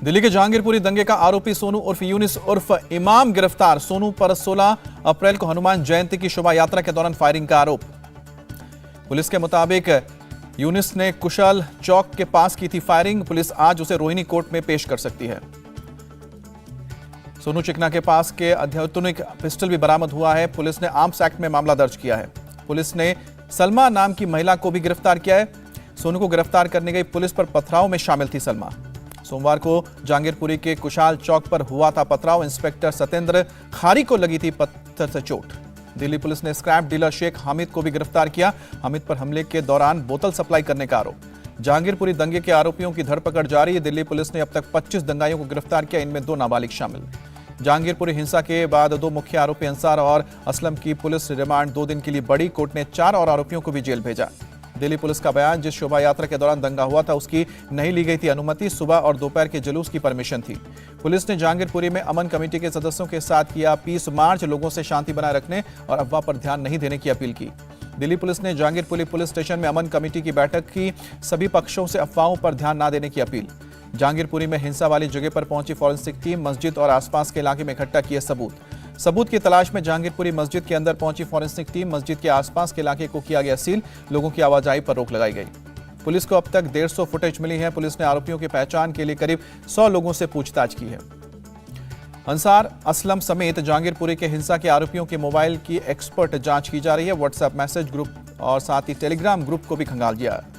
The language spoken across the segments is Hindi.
दिल्ली के जहांगीरपुरी दंगे का आरोपी सोनू उर्फ यूनिस उर्फ इमाम गिरफ्तार। सोनू पर 16 अप्रैल को हनुमान जयंती की शोभा यात्रा के दौरान फायरिंग का आरोप। पुलिस के मुताबिक यूनिस ने कुशल चौक के पास की थी फायरिंग। पुलिस आज उसे रोहिणी कोर्ट में पेश कर सकती है। सोनू चिकना के पास के अत्याधुनिक पिस्टल भी बरामद हुआ है। पुलिस ने आर्म्स एक्ट में मामला दर्ज किया है। पुलिस ने सलमा नाम की महिला को भी गिरफ्तार किया है। सोनू को गिरफ्तार करने गई पुलिस पर पथराव में शामिल थी सलमा। सोमवार को जहांगीरपुरी के कुशाल चौक पर हुआ था पथराव। इंस्पेक्टर सत्येंद्र खारी को लगी थी पत्थर से चोट। दिल्ली पुलिस ने स्क्रैप डीलर शेख हामिद को भी गिरफ्तार किया। हामिद पर हमले के दौरान बोतल सप्लाई करने का आरोप। जहांगीरपुरी दंगे के आरोपियों की धरपकड़ जारी है। दिल्ली पुलिस ने अब तक 25 दंगाइयों को गिरफ्तार किया, इनमें 2 नाबालिग शामिल। जहांगीरपुरी हिंसा के बाद 2 मुख्य आरोपी अंसार और असलम की पुलिस रिमांड 2 दिन के लिए बढ़ी। कोर्ट ने 4 और आरोपियों को भी जेल भेजा। दिल्ली पुलिस का बयान, जिस शोभा यात्रा के दौरान दंगा हुआ था उसकी नहीं ली गई थी अनुमति। सुबह और दोपहर के जुलूस की परमिशन थी। पुलिस ने जहांगीरपुरी में अमन कमेटी के सदस्यों के साथ किया पीस मार्च। लोगों से शांति बनाए रखने और अफवाह पर ध्यान नहीं देने की अपील की। दिल्ली पुलिस ने जहांगीरपुरी पुलिस स्टेशन में अमन कमेटी की बैठक की। सभी पक्षों से अफवाहों पर ध्यान न देने की अपील। जहांगीरपुरी में हिंसा वाली जगह पर पहुंची फॉरेंसिक टीम। मस्जिद और आसपास के इलाके में इकट्ठा किए सबूत की तलाश में जहांगीरपुरी मस्जिद के अंदर पहुंची फॉरेंसिक टीम। मस्जिद के आसपास के इलाके को किया गया सील। लोगों की आवाजाही पर रोक लगाई गई। पुलिस को अब तक 150 फुटेज मिली है। पुलिस ने आरोपियों की पहचान के लिए करीब 100 लोगों से पूछताछ की है। अंसार, असलम समेत जहांगीरपुरी के हिंसा के आरोपियों के मोबाइल की एक्सपर्ट जांच की जा रही है। व्हाट्सएप मैसेज ग्रुप और साथ ही टेलीग्राम ग्रुप को भी खंगाल दिया है।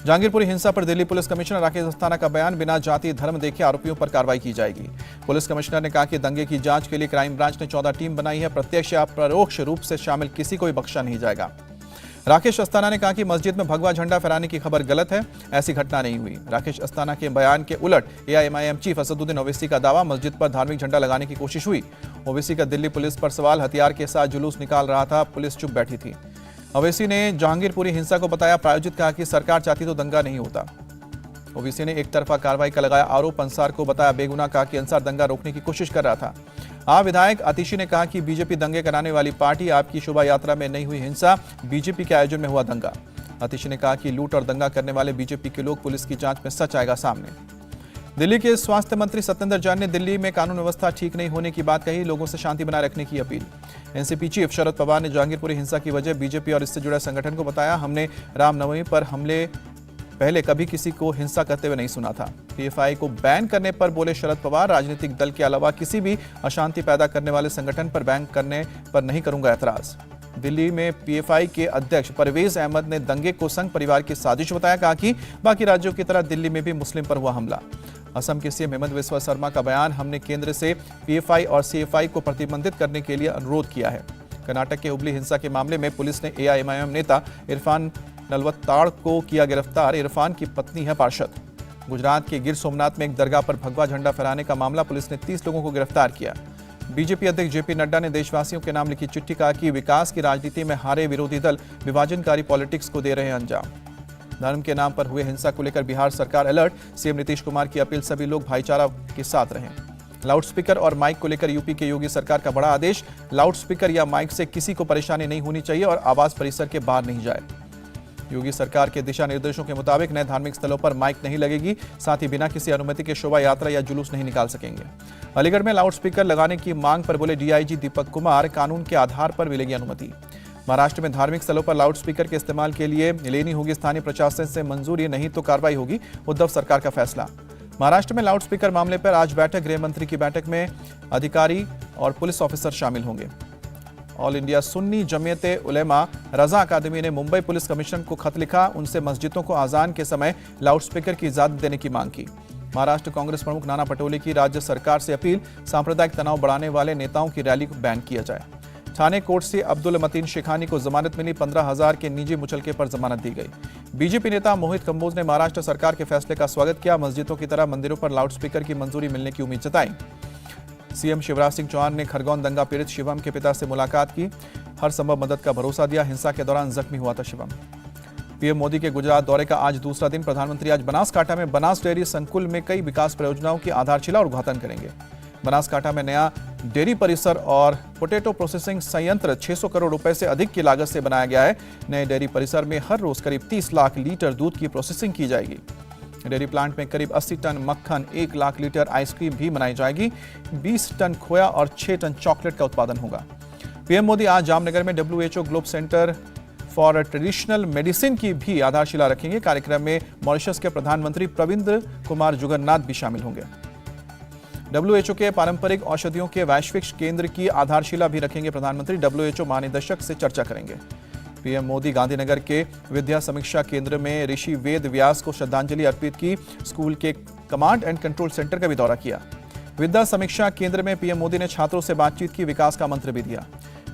जहांगीरपुरी हिंसा पर दिल्ली पुलिस कमिश्नर राकेश अस्थाना का बयान, बिना जाति धर्म देखे आरोपियों पर कार्रवाई की जाएगी। पुलिस कमिश्नर ने कहा कि दंगे की जांच के लिए क्राइम ब्रांच ने 14 टीम बनाई है। प्रत्यक्ष या परोक्ष रूप से शामिल किसी को भी बख्शा नहीं जाएगा। राकेश अस्थाना ने कहा कि मस्जिद में भगवा झंडा फहराने की खबर गलत है, ऐसी घटना नहीं हुई। राकेश अस्थाना के बयान के उलट एआईएमआईएम चीफ असदुद्दीन ओवैसी का दावा, मस्जिद पर धार्मिक झंडा लगाने की कोशिश हुई। ओवैसी का दिल्ली पुलिस पर सवाल, हथियार के साथ जुलूस निकाल रहा था, पुलिस चुप बैठी थी। ओवैसी ने जहांगीरपुरी हिंसा को बताया प्रायोजित, कहा कि सरकार चाहती तो दंगा नहीं होता। ओवैसी ने एक तरफा कार्रवाई का लगाया आरोप। अंसार को बताया बेगुनाह, कहा कि अंसार दंगा रोकने की कोशिश कर रहा था। विधायक आतिशी ने कहा कि बीजेपी दंगे कराने वाली पार्टी, आपकी शोभा यात्रा में नहीं हुई हिंसा, बीजेपी के आयोजन में हुआ दंगा। आतिशी ने कहा कि लूट और दंगा करने वाले बीजेपी के लोग, पुलिस की जांच में सच आएगा सामने। दिल्ली के स्वास्थ्य मंत्री सत्येंद्र जैन ने दिल्ली में कानून व्यवस्था ठीक नहीं होने की बात कही, लोगों से शांति बनाए रखने की appeal. NCP chief Sharad Pawar ने जहांगीरपुरी हिंसा की वजह बीजेपी और इससे जुड़े संगठन को बताया। हमने रामनवमी पर हमले पहले कभी किसी को हिंसा करते हुए नहीं सुना था। पीएफआई को बैन करने पर बोले शरद पवार, राजनीतिक दल के अलावा किसी भी अशांति पैदा करने वाले संगठन पर बैन करने पर नहीं करूंगा एतराज। दिल्ली में पीएफआई के अध्यक्ष परवेज अहमद ने दंगे को संघ परिवार की साजिश बताया। कहा कि बाकी राज्यों की तरह दिल्ली में भी मुस्लिम पर हुआ हमला। असम के सीएम हेमंत बिस्वा शर्मा का बयान, हमने केंद्र से पीएफआई और सीएफआई को प्रतिबंधित करने के लिए अनुरोध किया है। कर्नाटक के हुबली हिंसा के मामले में पुलिस ने एआईएमआईएम नेता इरफान नलवत्ताड़ को किया गिरफ्तार। इरफान की पत्नी है पार्षद। गुजरात के गिर सोमनाथ में एक दरगाह पर भगवा झंडा फहराने का मामला, पुलिस ने 30 लोगों को गिरफ्तार किया। बीजेपी अध्यक्ष जेपी नड्डा ने देशवासियों के नाम लिखी चिट्ठी, कहा कि विकास की राजनीति में हारे विरोधी दल विभाजनकारी पॉलिटिक्स को दे रहे हैं अंजाम। धर्म के नाम पर हुए हिंसा को लेकर बिहार सरकार अलर्ट। सीएम नीतीश कुमार की अपील, सभी लोग भाईचारा के साथ रहें। लाउडस्पीकर और माइक को लेकर यूपी के योगी सरकार का बड़ा आदेश। लाउडस्पीकर या माइक से किसी को परेशानी नहीं होनी चाहिए और आवाज परिसर के बाहर नहीं जाए। योगी सरकार के दिशा निर्देशों के मुताबिक नए धार्मिक स्थलों पर माइक नहीं लगेगी, साथ ही बिना किसी अनुमति के शोभा यात्रा या जुलूस नहीं निकाल सकेंगे। अलीगढ़ में लाउडस्पीकर लगाने की मांग पर बोले डीआईजी दीपक कुमार, कानून के आधार पर मिलेगी अनुमति। महाराष्ट्र में धार्मिक स्थलों पर लाउडस्पीकर के इस्तेमाल के लिए लेनी होगी स्थानीय प्रशासन से मंजूरी, नहीं तो कार्रवाई होगी, उद्धव सरकार का फैसला। महाराष्ट्र में लाउडस्पीकर मामले पर आज बैठक, गृह मंत्री की बैठक में अधिकारी और पुलिस ऑफिसर शामिल होंगे। ऑल इंडिया सुन्नी जमीयते उलेमा रजा अकादमी ने मुंबई पुलिस कमिश्नर को खत लिखा, उनसे मस्जिदों को अजान के समय लाउडस्पीकर की इजाजत देने की मांग की। महाराष्ट्र कांग्रेस प्रमुख नाना पटोले की राज्य सरकार से अपील, सांप्रदायिक तनाव बढ़ाने वाले नेताओं की रैली को बैन किया जाए। थाने कोर्ट से अब्दुल मतीन शेखानी को जमानत मिली, 15,000 के निजी मुचलके पर जमानत दी गई। बीजेपी नेता मोहित कंबोज ने महाराष्ट्र सरकार के फैसले का स्वागत किया। मस्जिदों की तरह मंदिरों पर लाउडस्पीकर की मंजूरी मिलने की उम्मीद जताई। सीएम शिवराज सिंह चौहान ने खरगोन दंगा पीड़ित शिवम के पिता से मुलाकात की, हर संभव मदद का भरोसा दिया। हिंसा के दौरान जख्मी हुआ था शिवम। पीएम मोदी के गुजरात दौरे का आज दूसरा दिन। प्रधानमंत्री आज बनासकांठा में बनास डेयरी संकुल में कई विकास परियोजनाओं की आधारशिला और उद्घाटन करेंगे। बनासकांठा में नया डेयरी परिसर और पोटैटो प्रोसेसिंग संयंत्र 600 करोड़ रुपए से अधिक की लागत से बनाया गया है। नए डेयरी परिसर में हर रोज करीब 30 लाख लीटर दूध की प्रोसेसिंग की जाएगी। डेयरी प्लांट में करीब 80 टन मक्खन, 1 लाख लीटर आइसक्रीम भी बनाई जाएगी। 20 टन खोया और 6 टन चॉकलेट का उत्पादन होगा। पीएम मोदी आज जामनगर में WHO globe centre for traditional medicine की भी आधारशिला रखेंगे। कार्यक्रम में मॉरिशस के प्रधानमंत्री प्रविंद कुमार जुगन्नाथ भी शामिल होंगे। WHO के पारंपरिक औषधियों के वैश्विक केंद्र की आधारशिला भी रखेंगे प्रधानमंत्री। WHO महानिदेशक से चर्चा करेंगे। पीएम मोदी गांधीनगर के विद्या समीक्षा केंद्र में ऋषि वेद व्यास को श्रद्धांजलि अर्पित की। स्कूल के कमांड एंड कंट्रोल सेंटर का भी दौरा किया। विद्या समीक्षा केंद्र में पीएम मोदी ने छात्रों से बातचीत की, विकास का मंत्र भी दिया।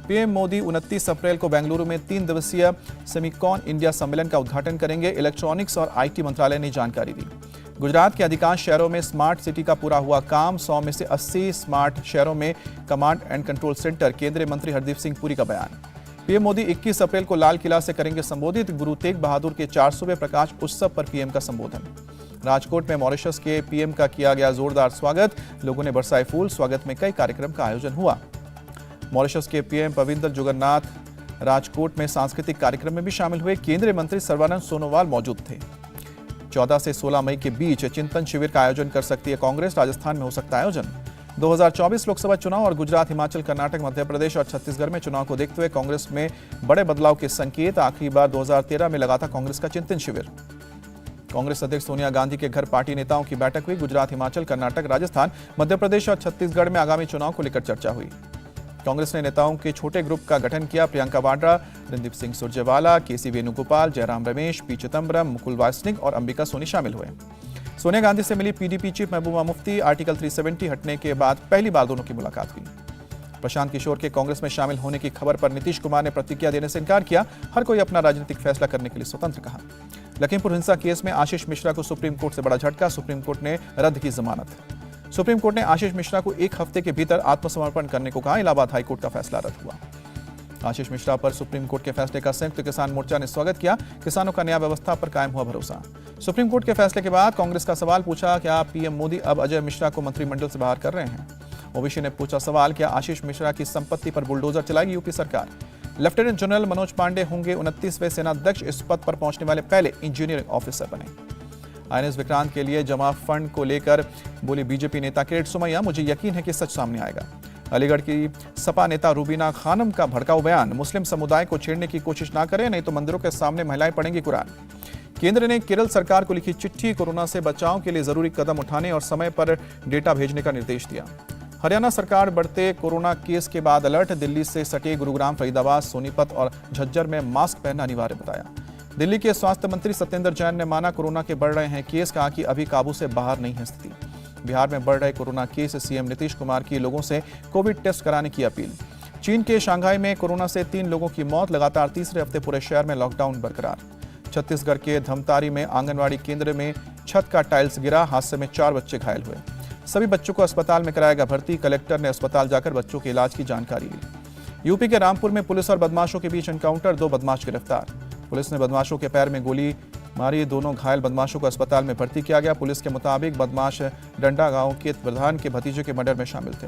पीएम मोदी 29 अप्रैल को बेंगलुरु में 3 दिवसीय सेमिकॉन इंडिया सम्मेलन का उद्घाटन करेंगे। इलेक्ट्रॉनिक्स और IT मंत्रालय ने जानकारी दी। गुजरात के अधिकांश शहरों में स्मार्ट सिटी का पूरा हुआ काम। 100 में से 80 स्मार्ट शहरों में कमांड एंड कंट्रोल सेंटर। केंद्रीय मंत्री हरदीप सिंह पुरी का बयान। पीएम मोदी 21 अप्रैल को लाल किला से करेंगे संबोधित। गुरु तेग बहादुर के 400वें प्रकाश उत्सव पर पीएम का संबोधन। राजकोट में मॉरिशस के पीएम का किया गया जोरदार स्वागत। लोगों ने बरसाए फूल। स्वागत में कई कार्यक्रम का आयोजन हुआ। मॉरिशस के पीएम प्रविंद जुगन्नाथ राजकोट में सांस्कृतिक कार्यक्रम में भी शामिल हुए। केंद्रीय मंत्री सर्बानंद सोनोवाल मौजूद थे। 14 से 16 मई के बीच चिंतन शिविर का आयोजन कर सकती है कांग्रेस। राजस्थान में हो सकता है आयोजन। 2024 लोकसभा चुनाव और गुजरात, हिमाचल, कर्नाटक, मध्य प्रदेश और छत्तीसगढ़ में चुनाव को देखते हुए कांग्रेस में बड़े बदलाव के संकेत। आखिरी बार 2013 में लगा था कांग्रेस का चिंतन शिविर। कांग्रेस अध्यक्ष सोनिया गांधी के घर पार्टी नेताओं की बैठक हुई। गुजरात, हिमाचल, कर्नाटक, राजस्थान, मध्य प्रदेश और छत्तीसगढ़ में आगामी चुनाव को लेकर चर्चा हुई। कांग्रेस ने नेताओं के छोटे ग्रुप का गठन किया। प्रियंका वाड्रा, रणदीप सिंह सुरजेवाला, KC वेणुगोपाल, जयराम रमेश, P चिदम्बरम, मुकुल वासनिक और अंबिका सोनी शामिल हुए। सोनिया गांधी से मिली PDP chief Mehbooba Mufti. Article 370 हटने के बाद पहली बार दोनों की मुलाकात हुई। प्रशांत किशोर के कांग्रेस में शामिल होने की खबर पर नीतीश कुमार ने प्रतिक्रिया देने से इनकार किया। हर कोई अपना राजनीतिक फैसला करने के लिए स्वतंत्र कहा। लखीमपुर हिंसा केस में आशीष मिश्रा को सुप्रीम कोर्ट से बड़ा झटका। सुप्रीम कोर्ट ने रद्द की जमानत। सुप्रीम कोर्ट ने आशीष मिश्रा को 1 हफ्ते के भीतर आत्मसमर्पण करने को कहा। इलाहाबाद हाईकोर्ट का फैसला रद्द हुआ। आशीष मिश्रा पर सुप्रीम कोर्ट के फैसले का संयुक्त किसान मोर्चा ने स्वागत किया। किसानों का न्याय व्यवस्था पर कायम हुआ भरोसा। सुप्रीम कोर्ट के फैसले के बाद कांग्रेस का सवाल पूछा, क्या पीएम मोदी अब अजय मिश्रा को मंत्रिमंडल से बाहर कर रहे हैं? ओबीसी ने पूछा सवाल, क्या आशीष मिश्रा की संपत्ति पर बुलडोजर चलाएगी यूपी सरकार? लेफ्टिनेंट जनरल मनोज पांडे होंगे 29वें सेनाध्यक्ष। इस पद पर पहुंचने वाले पहले इंजीनियरिंग ऑफिसर बने। INS विक्रांत के लिए जमा फंड को लेकर बोली बीजेपी नेता किरीट सोमैया, मुझे यकीन है कि सच सामने आएगा। अलीगढ़ की सपा नेता रूबीना खानम का भड़काऊ बयान, मुस्लिम समुदाय को छेड़ने की कोशिश ना करें, नहीं तो मंदिरों के सामने महिलाएं पढ़ेंगी कुरान। केंद्र ने केरल सरकार को लिखी चिट्ठी, कोरोना से बचाव के लिए जरूरी कदम उठाने और समय पर डेटा भेजने का निर्देश दिया। हरियाणा सरकार बढ़ते कोरोना केस के बाद अलर्ट। दिल्ली से सटे गुरुग्राम, फरीदाबाद, सोनीपत और झज्जर में मास्क पहनना अनिवार्य बताया। दिल्ली के स्वास्थ्य मंत्री सत्येंद्र जैन ने माना कोरोना के बढ़ रहे हैं केस, कहा कि अभी काबू से बाहर नहीं है स्थिति। बिहार में बढ़ रहे corona case, CM Nitish Kumar की लोगों से कोविड टेस्ट कराने की अपील। चीन के शंघाई में कोरोना से 3 लोगों की मौत। लगातार तीसरे हफ्ते पूरे शहर में लॉकडाउन बरकरार। छत्तीसगढ़ के धमतारी में आंगनवाड़ी केंद्र में छत का टाइल्स गिरा। हादसे में 4 बच्चे घायल हुए। सभी बच्चों को अस्पताल में कराया गया भर्ती। कलेक्टर ने अस्पताल जाकर बच्चों के इलाज की जानकारी ली। यूपी के रामपुर में पुलिस और बदमाशों के बीच एनकाउंटर, 2 बदमाश गिरफ्तार। पुलिस ने बदमाशों के पैर में गोली मारी। दोनों घायल बदमाशों को अस्पताल में भर्ती किया गया। पुलिस के मुताबिक बदमाश डंडा गांव के प्रधान के भतीजे के मर्डर में शामिल थे।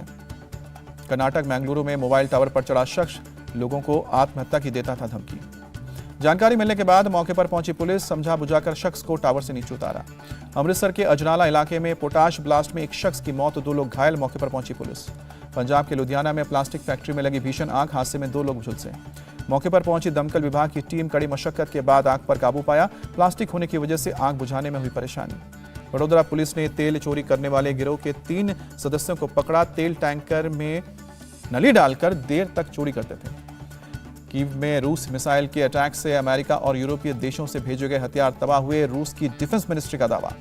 कर्नाटक बेंगलुरु में मोबाइल टावर पर चढ़ा शख्स लोगों को आत्महत्या की देता था धमकी। जानकारी मिलने के बाद मौके पर पहुंची पुलिस, समझा बुझाकर शख्स को टावर से नीचे उतारा। अमृतसर के अजनाला इलाके में पोटाश ब्लास्ट में एक शख्स की मौत, 2 लोग घायल। मौके पर पहुंची पुलिस। पंजाब के लुधियाना में प्लास्टिक फैक्ट्री में लगी भीषण आग, हादसे में 2 लोग झुलसे। मौके पर पहुंची दमकल विभाग की टीम कड़ी मशक्कत के बाद आग पर काबू पाया। प्लास्टिक होने की वजह से आग बुझाने में हुई परेशानी। वडोदरा पुलिस ने तेल चोरी करने वाले गिरोह के 3 सदस्यों को पकड़ा। तेल टैंकर में नली डालकर देर तक चोरी करते थे। कीव में रूस मिसाइल के अटैक से अमेरिका और यूरोपीय देशों से भेजे गए हथियार तबाह हुए। रूस की डिफेंस मिनिस्ट्री का दावा।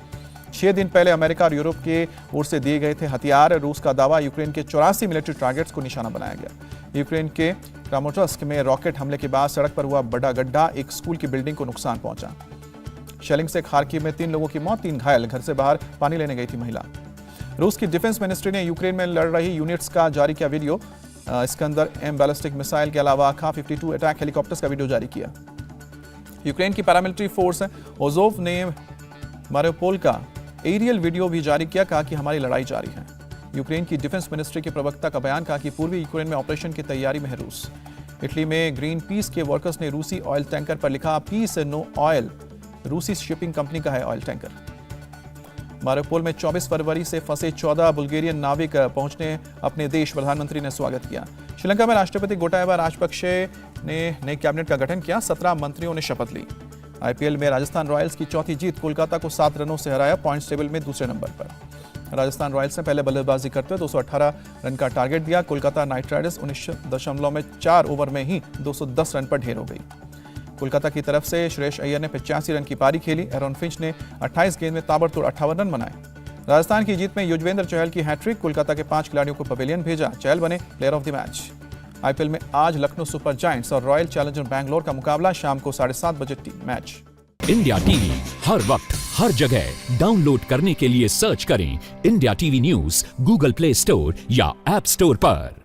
6 दिन पहले अमेरिका और यूरोप के ओर से दिए गए थे हथियार। रूस का दावा, यूक्रेन के 84 मिलिट्री टारगेट्स को निशाना बनाया गया। यूक्रेन के क्रामोटस्क में रॉकेट हमले के बाद सड़क पर हुआ बड़ा गड्ढा, एक स्कूल की बिल्डिंग को नुकसान पहुंचा। शेलिंग से खार्किव में 3 लोगों की मौत, 3 घायल। घर से बाहर पानी लेने गई थी महिला। रूस की डिफेंस मिनिस्ट्री ने यूक्रेन में लड़ रही यूनिट्स का जारी किया video. Iskander M ballistic missile के अलावा Ka-52 अटैक हेलीकॉप्टर्स का वीडियो जारी किया। यूक्रेन की पैरामिलिट्री फोर्स ओजोव ने मारियोपोल का एरियल वीडियो भी जारी किया, कहा कि हमारी लड़ाई जारी है। यूक्रेन की डिफेंस मिनिस्ट्री के प्रवक्ता का बयान, कहा कि पूर्वी यूक्रेन में ऑपरेशन की तैयारी में है रूस। इटली में ग्रीन पीस के वर्कर्स ने रूसी ऑयल टैंकर पर लिखा पीस नो ऑयल। रूसी शिपिंग कंपनी का है ऑयल टैंकर। मारिउपोल में 24 फरवरी से फंसे 14 बुल्गारियन नाविक पहुंचने अपने देश, प्रधानमंत्री ने स्वागत किया। श्रीलंका में राष्ट्रपति गोटाबाया राजपक्षे ने नए कैबिनेट का गठन किया, 17 मंत्रियों ने शपथ ली। आईपीएल में राजस्थान रॉयल्स की चौथी जीत, कोलकाता को 7 रनों से हराया, पॉइंट्स टेबल में दूसरे नंबर पर। राजस्थान रॉयल्स ने पहले बल्लेबाजी करते हुए 218 रन का टारगेट दिया। कोलकाता नाइट राइडर्स 19.4 ओवर में ही 210 रन पर ढेर हो गई। कोलकाता की तरफ से श्रेयस अय्यर ने 85 रन की पारी खेली। एरॉन फिंच ने 28 गेंद में ताबड़तोड़ 58 रन बनाए। राजस्थान की जीत में युजवेंद्र चहल की हैट्रिक, कोलकाता के 5 खिलाड़ियों को पवेलियन भेजा, चहल बने player of the match. IPL में आज लखनऊ सुपर जायंट्स और रॉयल चैलेंजर बैंगलोर का मुकाबला, शाम को 7:30 बजे मैच। इंडिया टीवी हर वक्त हर जगह डाउनलोड करने के लिए सर्च करें India TV news Google play store या ऐप स्टोर पर।